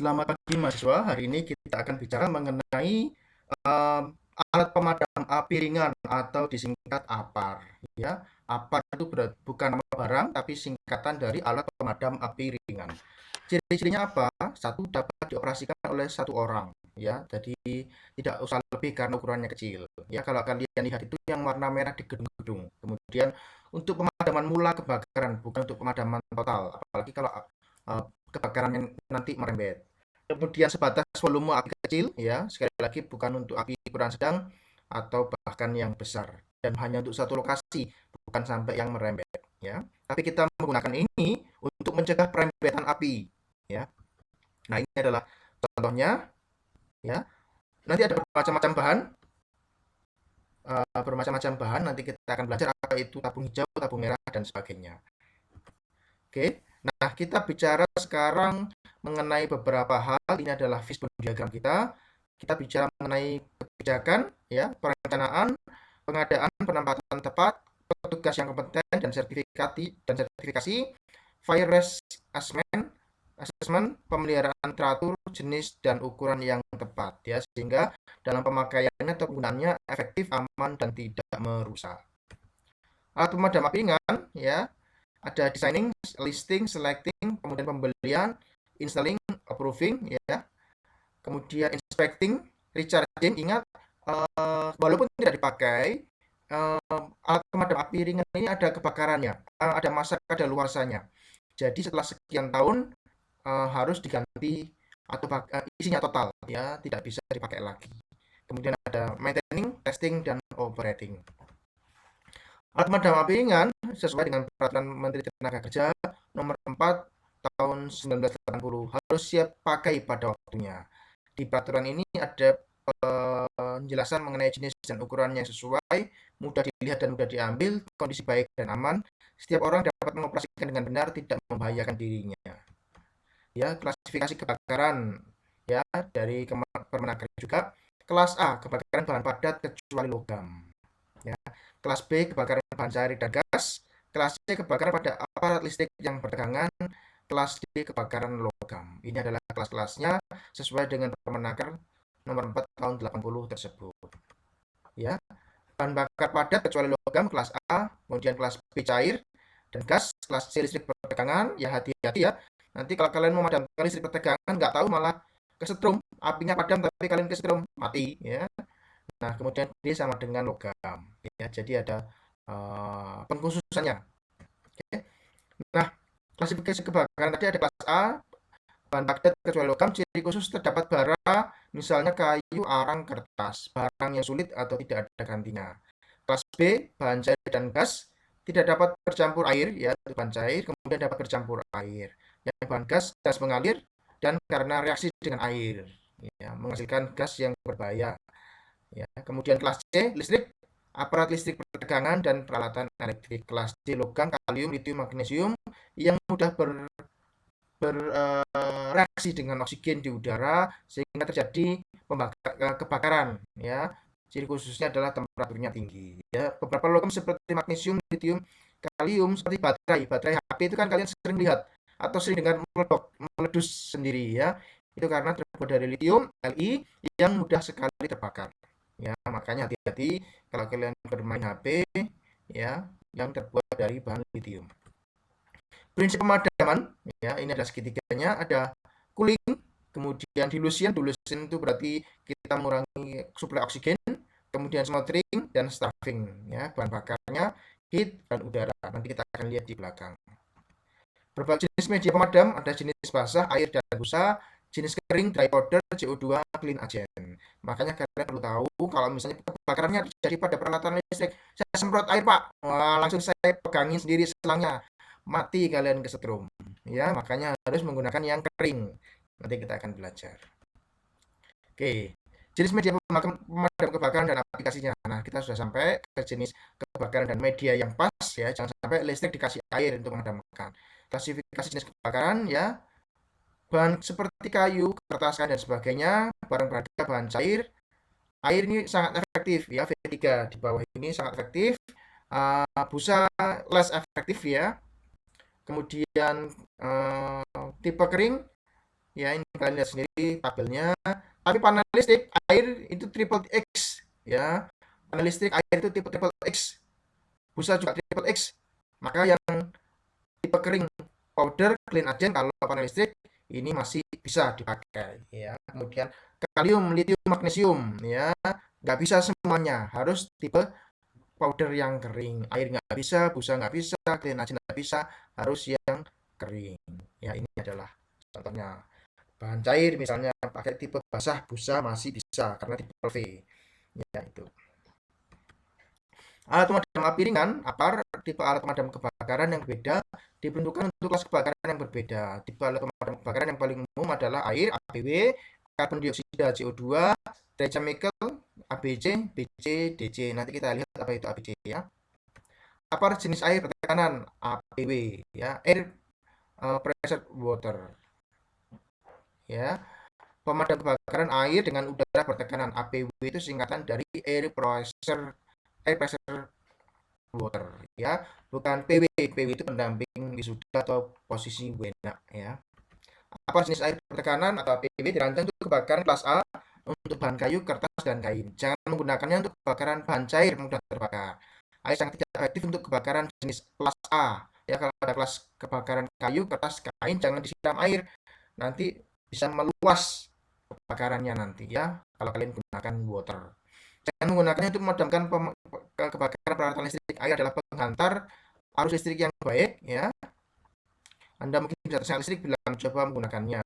Selamat pagi mahasiswa. Hari ini kita akan bicara mengenai em, alat pemadam api ringan atau disingkat APAR. Ya, APAR itu bukan nama barang, tapi singkatan dari alat pemadam api ringan. Ciri-cirinya apa? Satu, dapat dioperasikan oleh satu orang. Ya, jadi tidak usah lebih karena ukurannya kecil. Ya, kalau kalian lihat itu yang warna merah di gedung-gedung. Kemudian untuk pemadaman mula kebakaran, bukan untuk pemadaman total. Apalagi kalau kebakaran yang nanti merembet. Kemudian sebatas volume api kecil, ya, sekali lagi bukan untuk api ukuran sedang atau bahkan yang besar, dan hanya untuk satu lokasi, bukan sampai yang merembet, ya. Tapi kita menggunakan ini untuk mencegah perempetan api, ya. Nah, ini adalah contohnya, ya. Nanti ada bermacam-macam bahan. Nanti kita akan belajar apa itu tabung hijau, tabung merah, dan sebagainya. Oke. Nah, kita bicara sekarang mengenai beberapa hal. Ini adalah fishbone diagram kita. Kita bicara mengenai kebijakan, ya, perencanaan, pengadaan, penempatan tepat, petugas yang kompeten dan sertifikasi, fire risk assessment, pemeliharaan teratur, jenis dan ukuran yang tepat, ya, sehingga dalam pemakaiannya atau penggunaannya efektif, aman, dan tidak merusak. Alat pemadam api ringan, ya, ada designing, listing, selecting, kemudian pembelian, installing, approving, ya, kemudian inspecting, recharging. Ingat, walaupun tidak dipakai, alat pemadam api ringan ini ada kebakarannya, ada masa kadaluarsanya. Jadi setelah sekian tahun harus diganti atau isinya total, ya, tidak bisa dipakai lagi. Kemudian ada maintaining, testing, dan operating. Alat pemadam api ringan sesuai dengan Peraturan Menteri Tenaga Kerja Nomor 4 Tahun 1980 harus siap pakai pada waktunya. Di peraturan ini ada penjelasan mengenai jenis dan ukuran yang sesuai, mudah dilihat dan mudah diambil, kondisi baik dan aman. Setiap orang dapat mengoperasikan dengan benar, tidak membahayakan dirinya. Ya, klasifikasi kebakaran, ya, dari Permenaker juga. Kelas A, kebakaran bahan padat kecuali logam. Ya. Kelas B, kebakaran bahan cair dan gas. Kelas C, kebakaran pada aparat listrik yang bertegangan. Kelas D, kebakaran logam. Ini adalah kelas-kelasnya sesuai dengan Permenaker nomor 4 tahun 80 tersebut. Ya, bahan bakar padat kecuali logam kelas A, kemudian kelas B cair dan gas, kelas C listrik bertegangan. Ya, hati-hati ya. Nanti kalau kalian memadamkan listrik bertegangan, nggak tahu malah kesetrum, apinya padam tapi kalian kesetrum, mati, ya. Nah, kemudian D sama dengan logam, ya. Jadi ada pengkhususannya. Oke. Nah, klasifikasi kebakaran tadi ada kelas A, bahan padat kecuali logam, ciri khusus terdapat bara, misalnya kayu, arang, kertas, barang yang sulit atau tidak ada gantinya. Kelas B, bahan cair dan gas, tidak dapat bercampur air, ya, itu bahan cair, kemudian dapat bercampur air. Yang bahan gas mengalir dan karena reaksi dengan air, ya, menghasilkan gas yang berbahaya. Ya, kemudian kelas C, listrik, aparat listrik bertegangan dan peralatan elektrik. Kelas D, logam, kalium, litium, magnesium yang mudah bereaksi dengan oksigen di udara sehingga terjadi kebakaran, ya. Ciri khususnya adalah temperaturnya tinggi, ya. Beberapa logam seperti magnesium, litium, kalium seperti baterai HP itu kan kalian sering lihat atau sering dengar meledus sendiri, ya. Itu karena terbuat dari litium, Li, yang mudah sekali terbakar. Ya, makanya hati-hati kalau kalian bermain HP, ya, yang terbuat dari bahan litium. Prinsip pemadaman, ya, ini ada segitiganya, ada cooling, kemudian dilution. Dilution itu berarti kita mengurangi suplai oksigen, kemudian smothering dan stuffing, ya, bahan bakarnya heat dan udara. Nanti kita akan lihat di belakang. Berbagai jenis media pemadam, ada jenis basah, air dan busa, jenis kering, dry powder, CO2, clean agent. Makanya kalian perlu tahu kalau misalnya kebakarannya terjadi pada peralatan listrik, saya semprot air Pak, wah, langsung saya pegangin sendiri selangnya, mati kalian kesetrum. Ya, makanya harus menggunakan yang kering. Nanti kita akan belajar. Oke, jenis media pemadam kebakaran dan aplikasinya. Nah, kita sudah sampai ke jenis kebakaran dan media yang pas, ya. Jangan sampai listrik dikasih air untuk memadamkan. Klasifikasi jenis kebakaran, ya. Bahan seperti kayu, kertas, dan sebagainya, barang berharga, bahan cair. Air ini sangat efektif, ya. V3 di bawah ini sangat efektif. Busa less efektif, ya. Kemudian tipe kering Ya, ini kalian lihat sendiri tabelnya. Tapi panel listrik air itu triple X, ya. Panel listrik air itu tipe triple X. Busa juga triple X. Maka yang tipe kering powder clean agent kalau panel listrik ini masih bisa dipakai, ya. Kemudian kalium, lithium, magnesium, ya. Nggak bisa semuanya, harus tipe powder yang kering. Air nggak bisa, busa nggak bisa, clean agent nggak bisa, harus yang kering. Ya, ini adalah contohnya. Bahan cair misalnya pakai tipe basah, busa masih bisa karena tipe V. Ya, itu. Alat pemadam api ringan, APAR, tipe alat pemadam kebakaran yang berbeda diperuntukkan untuk kelas kebakaran yang berbeda. Tipe alat pemadam kebakaran yang paling umum adalah air, APW, karbon dioksida, CO2, chemical, ABC, BC, DC. Nanti kita lihat apa itu ABC, ya. APAR jenis air bertekanan, APW, ya. Air pressure water, ya. Pemadam kebakaran air dengan udara bertekanan, APW itu singkatan dari air pressure water, ya, bukan PW. PW itu pendamping wisuda atau posisi buena, ya. Apa jenis air bertekanan atau APW dirancang untuk kebakaran kelas A untuk bahan kayu, kertas, dan kain. Jangan menggunakannya untuk kebakaran bahan cair mudah terbakar. Air sangat tidak efektif untuk kebakaran jenis kelas A. Ya, kalau ada kelas kebakaran kayu, kertas, kain, jangan disiram air. Nanti bisa meluas kebakarannya nanti, ya, kalau kalian gunakan water. Jangan menggunakannya untuk memadamkan kebakaran peralatan listrik. Air adalah penghantar arus listrik yang baik, ya. Anda mungkin bisa tersengat listrik bila mencoba menggunakannya.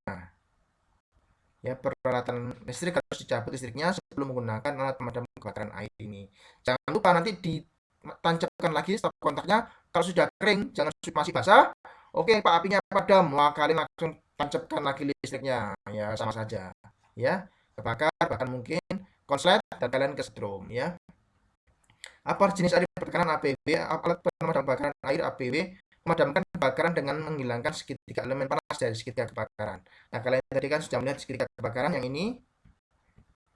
Ya, peralatan listrik harus dicabut listriknya sebelum menggunakan alat pemadam kebakaran air ini. Jangan lupa nanti ditancapkan lagi stop kontaknya. Kalau sudah kering, jangan masih basah. Oke, Pak, apinya padam. Wah, kalian langsung tancapkan lagi listriknya. Ya, sama saja. Ya, kebakar, bahkan mungkin konslet dan kalian kesetrum, ya. Apa jenis air bertekanan APW? Alat pemadam kebakaran air APW memadamkan kebakaran dengan menghilangkan segitiga elemen panas dari segitiga kebakaran. Nah, kalian tadi kan sudah melihat segitiga kebakaran yang ini,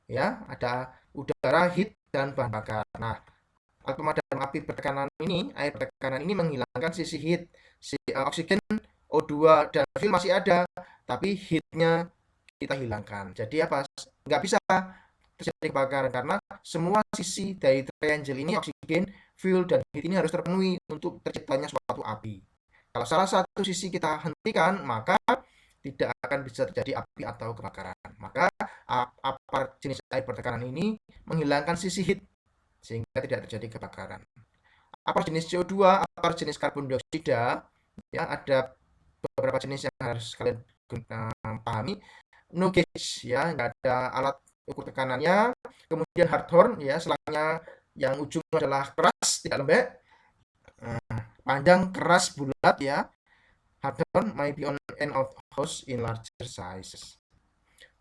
ya, ada udara, heat, dan bahan bakar. Nah, alat pemadam api bertekanan ini, air bertekanan ini menghilangkan sisi heat, oksigen, O2 dan fuel masih ada, tapi heatnya kita hilangkan. Jadi apa? Nggak bisa terjadi kebakaran karena semua sisi dari triangle ini, oksigen, fuel, dan heat ini harus terpenuhi untuk terciptanya suatu api. Kalau salah satu sisi kita hentikan, maka tidak akan bisa terjadi api atau kebakaran. Maka apa jenis air bertekanan ini menghilangkan sisi heat sehingga tidak terjadi kebakaran. Apa jenis CO2, apa jenis karbon dioksida, ya, ada beberapa jenis yang harus kalian pahami. No gauge, ya, nggak ada alat ukur tekanannya. Kemudian hard horn, ya, selangnya yang ujung adalah keras tidak lembek. Panjang, keras, bulat, ya. Hard horn may be on end of hose in larger sizes.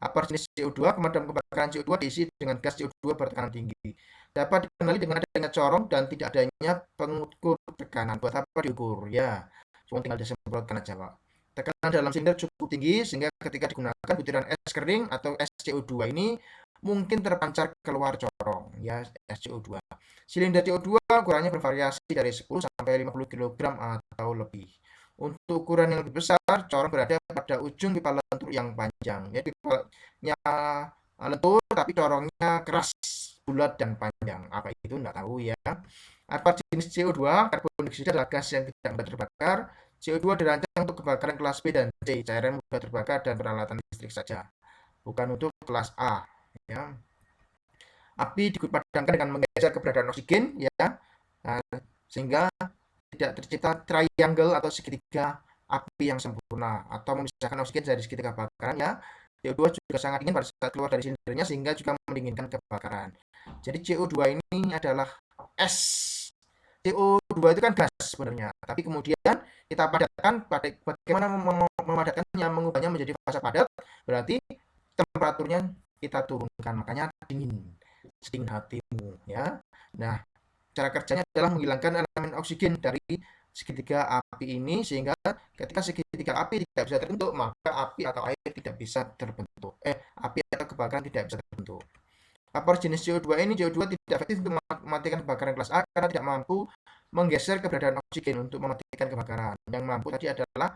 Apa jenis CO2? Pemadam kebakaran CO2 diisi dengan gas CO2 bertekanan tinggi. Dapat dikenali dengan adanya corong dan tidak adanya pengukur tekanan. Buat apa diukur? Ya, cuma tinggal disemprotkan aja, Pak. Tekanan dalam silinder cukup tinggi sehingga ketika digunakan butiran es kering atau es CO2 ini mungkin terpancar keluar corong, ya, es CO2. Silinder CO2 ukurannya bervariasi dari 10 sampai 50 kg atau lebih. Untuk ukuran yang lebih besar, corong berada pada ujung pipa lentur yang panjang. Ya, pipanya lentur tapi corongnya keras, bulat, dan panjang. Apa itu? Nggak tahu, ya. Apa jenis CO2? Karbon dioksida adalah gas yang tidak mudah terbakar. CO2 dirancang untuk kebakaran kelas B dan C, cairan mudah terbakar dan peralatan listrik saja, bukan untuk kelas A, ya. Api dipadamkan dengan menggeser keberadaan oksigen, ya, nah, sehingga tidak tercipta triangle atau segitiga api yang sempurna atau memisahkan oksigen dari segitiga kebakaran, ya. CO2 juga sangat dingin pada saat keluar dari silindernya sehingga juga mendinginkan kebakaran. Jadi CO2 ini adalah es. CO2 itu kan gas sebenarnya, tapi kemudian kita padatkan. Bagaimana memadatkannya, mengubahnya menjadi fase padat, berarti temperaturnya kita turunkan, makanya dingin, sedingin hatimu, ya. Nah, cara kerjanya adalah menghilangkan elemen oksigen dari segitiga api ini sehingga ketika segitiga api tidak bisa terbentuk, maka api atau air tidak bisa terbentuk. Api atau kebakaran tidak bisa terbentuk. Apar jenis CO2 ini, CO2 tidak efektif untuk mematikan kebakaran kelas A karena tidak mampu menggeser keberadaan oksigen untuk mematikan kebakaran. Yang mampu tadi adalah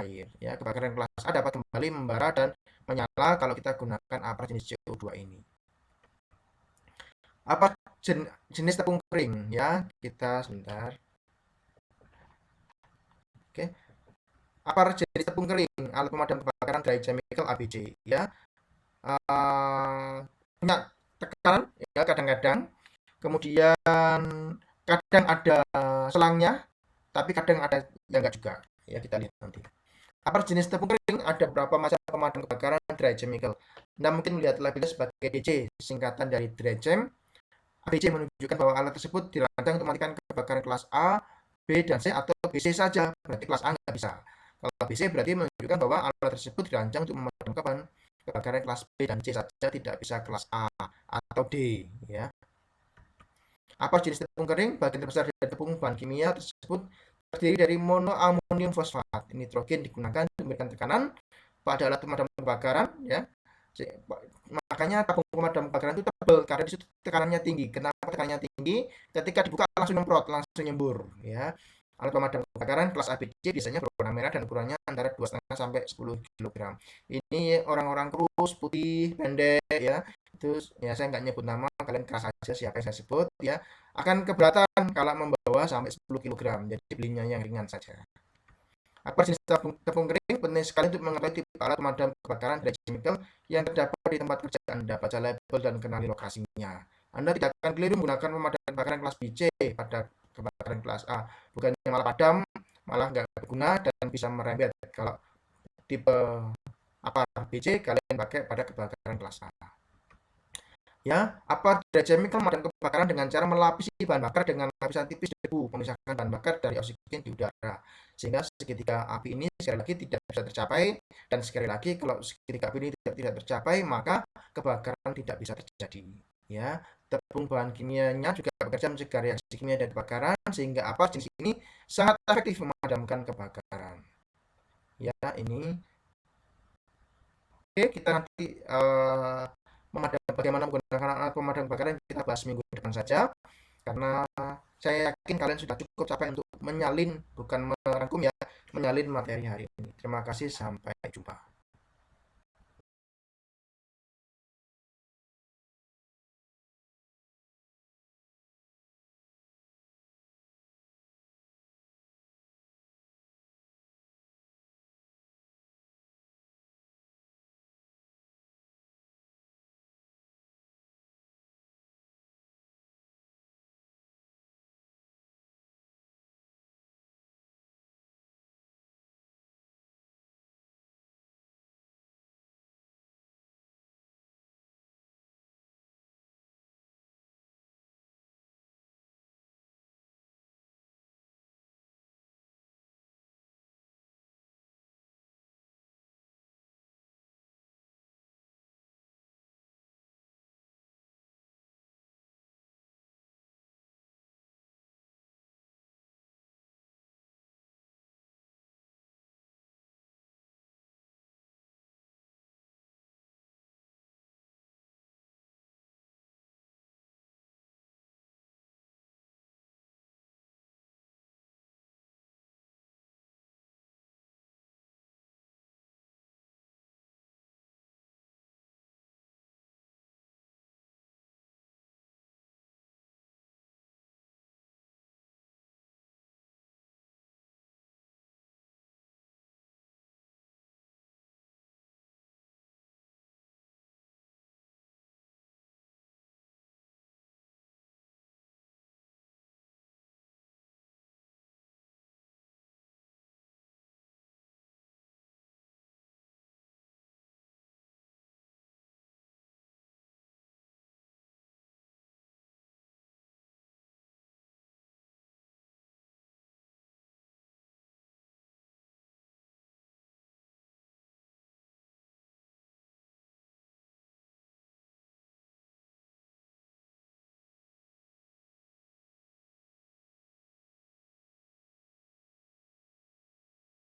air. Ya, kebakaran kelas A dapat kembali membara dan menyala kalau kita gunakan apar jenis CO2 ini. Apa jenis tepung kering? Ya, kita sebentar. Oke. Apar jenis tepung kering, alat pemadam kebakaran dry chemical ABC. Ya, punya tekanan ya kadang-kadang, kemudian kadang ada selangnya, tapi kadang ada yang enggak juga. Ya, kita lihat nanti. Apa jenis tepung kering? Ada beberapa macam pemadam kebakaran dry chemical. Anda mungkin melihat labelnya sebagai DC, singkatan dari dry chem. ABC menunjukkan bahwa alat tersebut dirancang untuk mematikan kebakaran kelas A, B, dan C, atau BC saja. Berarti kelas A nggak bisa. Kalau BC berarti menunjukkan bahwa alat tersebut dirancang untuk memadamkan kebakaran kelas B dan C saja, tidak bisa kelas A atau D. Ya. Apa jenis tepung kering? Bagian terbesar dari tepung bahan kimia tersebut terdiri dari monoamonium fosfat. Nitrogen digunakan untuk memberikan tekanan pada alat pemadam kebakaran. Ya. Makanya tabung pemadam kebakaran itu tebal karena di situ tekanannya tinggi. Kenapa tekanannya tinggi? Ketika dibuka langsung nyemprot, langsung nyembur. Ya. Alat pemadam kebakaran kelas ABC biasanya berwarna merah dan ukurannya antara 2,5 sampai 10 kg. Ini orang-orang kurus, putih, pendek ya. Terus ya saya nggak nyebut nama, kalian keras aja siapa yang saya sebut ya. Akan keberatan kalau membawa sampai 10 kg. Jadi belinya yang ringan saja. Apa jenis tepung kering penting sekali untuk mengetahui tipe alat pemadam kebakaran dry chemical yang terdapat di tempat kerja Anda. Baca label dan kenali lokasinya. Anda tidak akan keliru menggunakan pemadam kebakaran kelas BC pada kebakaran kelas A. Bukannya malah padam, malah nggak berguna dan bisa merembet. Kalau tipe apa BC kalian pakai pada kebakaran kelas A. Ya, apa dry chemical memadam kebakaran dengan cara melapisi bahan bakar dengan lapisan tipis debu, memisahkan bahan bakar dari oksigen di udara, sehingga segitiga api ini sekali lagi tidak bisa tercapai. Dan sekali lagi, kalau segitiga api ini tidak tercapai, maka kebakaran tidak bisa terjadi. Ya, tepung bahan kimianya juga bekerja mencegah reaksi kimia dan kebakaran, sehingga apa jenis ini sangat efektif memadamkan kebakaran. Ya, ini. Oke, kita nanti bagaimana menggunakan alat pemadam kebakaran kita bahas minggu depan saja, karena saya yakin kalian sudah cukup capek untuk menyalin, bukan merangkum ya, menyalin materi hari ini. Terima kasih, sampai jumpa.